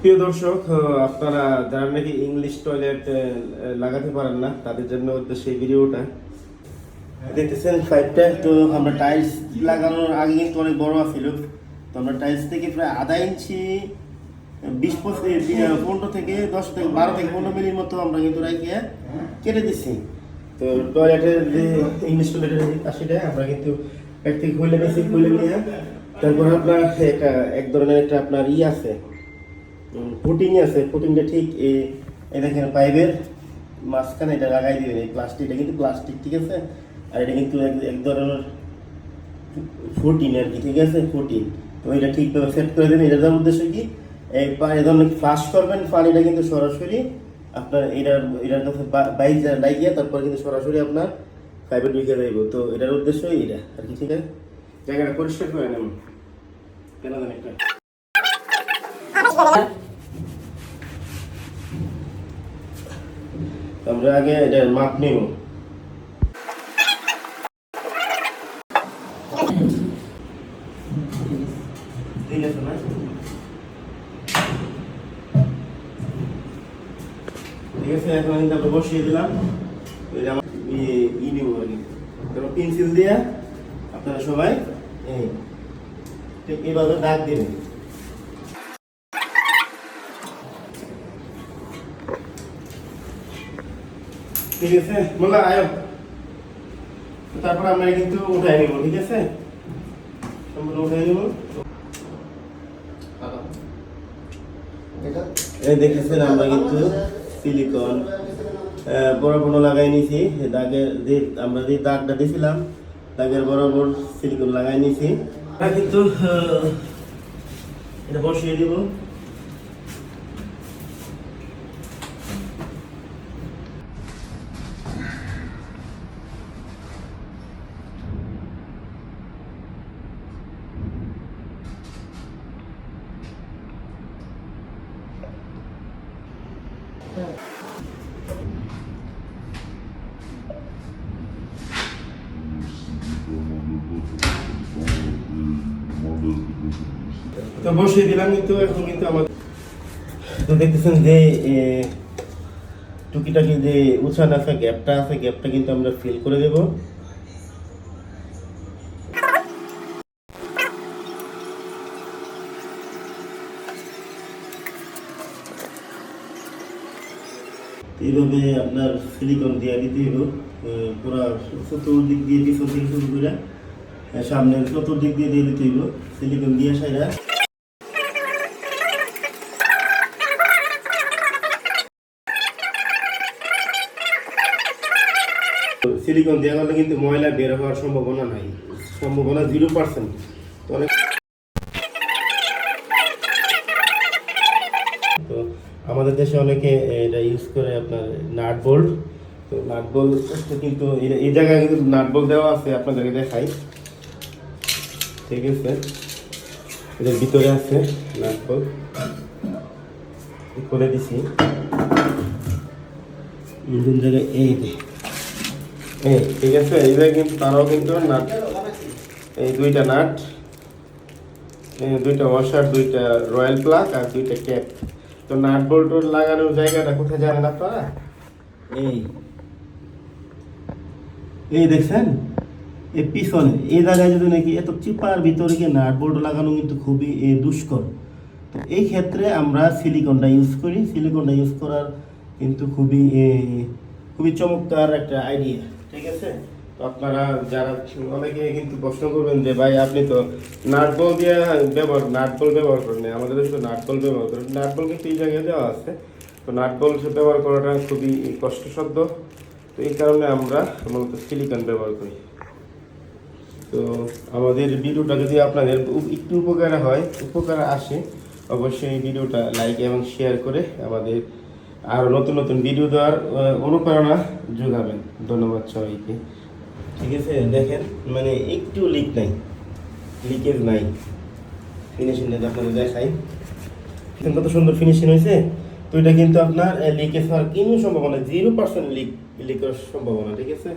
প্রিয় দর্শক, আপনারা যারা নাকি ইংলিশ টয়লেট লাগাতে পারেন না তাদের জন্য সেই ভিডিওটা দেখতেছেন। পাইপটা তো আমরা টাইলস লাগানোর আগে কিন্তু অনেক বড় ছিল, তো আমরা টাইলস থেকে প্রায় আধা ইঞ্চি 15 থেকে 10 থেকে 12 থেকে 15 মিলির মতো আমরা কিন্তু রাখিয়ে কেটে দিচ্ছি। তো টয়লেটের যে ইংলিশ টয়লেটের কাশিটা আমরা কিন্তু এক থেকে খুলে নিয়েছি, খুলে নিয়ে তারপর আপনার এক ধরনের একটা আপনার আছে, ফুটিং আছে। ফুটিংটা ঠিক এই দেখেন পাইপের মাঝখানে এটা লাগাই দিবেন। এই প্লাস্টিকটা কিন্তু প্লাস্টিক, ঠিক আছে, আর এটা কিন্তু এক ধরনের ফুটিং আর কি, ঠিক আছে, ফুটিং। তো এটা ঠিকভাবে সেট করে দেবেন। এটার উদ্দেশ্য কি, এই ধরনের ফ্লাশ করবেন, পানিটা কিন্তু সরাসরি আপনার এটার কাছে বাইরে লাগিয়ে তারপর কিন্তু সরাসরি আপনার পাইপে ঢুকে যাইব। তো এটার উদ্দেশ্য এটা আর কি, ঠিক আছে। জায়গাটা পরিষ্কার করে নেব কেন জানি একটা আমরা আগে এটা মাপ নেব। ঠিক আছে না, ঠিক আছে। এখন কিন্তু আমরা বসিয়ে দিলাম। এটা আমার নেব আর কি, পেন্সিল দিয়ে আপনারা সবাই ঠিক এইভাবে দাগ দিবেন। ঠিক আছে মোল্লা, আয়ো। তারপর আমরা কিন্তু উঠাই নিব, ঠিক আছে, সম্পূর্ণ উঠাই নিব। এই দেখেছেন আমরা কিন্তু সিলিকন বরাবর লাগাই নিয়েছি। দাগের যে আমরা যে দাগটা দিয়েছিলাম দাগের বরাবর সিলিকন লাগাই নিয়েছি। আমরা কিন্তু এটা বসিয়ে দিব। তো বসিয়ে দিলাম কিন্তু এখন কিন্তু আমাদের তো দেখতেছেন যে টুকিটাকি যে উৎসান আছে, গ্যাপটা আছে, গ্যাপটা কিন্তু আমরা ফিল করে দেব। এইভাবে আপনার সিলিকন দিয়ে দিতে হইব পুরা চতুর্দিক দিয়ে, পিছন থেকে শুরু করে সামনের চতুর্দিক দিয়ে দিয়ে দিতে হইব সিলিকন দিয়ে সাইরা। সিলিকন দেওয়া হলে কিন্তু ময়লা বের হওয়ার সম্ভাবনা নাই, সম্ভাবনা 0%। তো অনেক তো আমাদের দেশে অনেকে এটা ইউজ করে আপনার নাট বোল্ট। তো নাট বোল্ট কিন্তু এই জায়গায় কিন্তু নাট বোল্ট দেওয়া আছে, আপনাদেরকে দেখাই, ঠিক আছে। এটার ভিতরে আছে নাট বোল্ট, করে দিছি জায়গায় ঠিক আছে। এই জায়গায় কিন্তু তারাও কিন্তু নাট, এই দুইটা নাট, দুইটা ওয়াশার, দুইটা রয়্যাল প্লাগ আর দুইটা ক্যাপ। তো নাট বোল্ট লাগানোর জায়গাটা কোথায় জানেন আপনারা? এই দেখছেন এই পিছনে এই জায়গায় যদি নাকি এত চিপার ভিতরে গিয়ে নাট বোল্ট লাগানো কিন্তু খুবই দুষ্কর। তো এই ক্ষেত্রে আমরা সিলিকনটা ইউজ করি। সিলিকনটা ইউজ করার কিন্তু খুবই চমৎকার একটা আইডিয়া, ঠিক আছে। তো আপনারা যারা অনেকে কিন্তু প্রশ্ন করবেন যে ভাই আপনি তো নাট বল দিয়ে নাট বল ব্যবহার করেন, আমাদের শুধু নাট বল ব্যবহার করেন। নাট বল কিন্তু এই জায়গায় দেওয়া আছে, তো নাট বল ব্যবহার করাটা খুবই কষ্টসাধ্য। তো এই কারণে আমরা মূলত সিলিকন ব্যবহার করি। তো আমাদের ভিডিওটা যদি আপনাদের একটু উপকার আসে, অবশ্যই ভিডিওটা লাইক এবং শেয়ার করে আমাদের আরও নতুন নতুন ভিডিও দেওয়ার অনুপ্রেরণা যোগাবেন। ধন্যবাদ সবাইকে। ঠিক আছে, দেখেন মানে একটু লিকেজ নাই। ফিনিশিংটা আপনাদের দেখাই, কত সুন্দর ফিনিশিং হয়েছে। তো এটা কিন্তু আপনার লিকেজ হওয়ার কোনো সম্ভাবনা 0% লিক হওয়ার সম্ভাবনা, ঠিক আছে।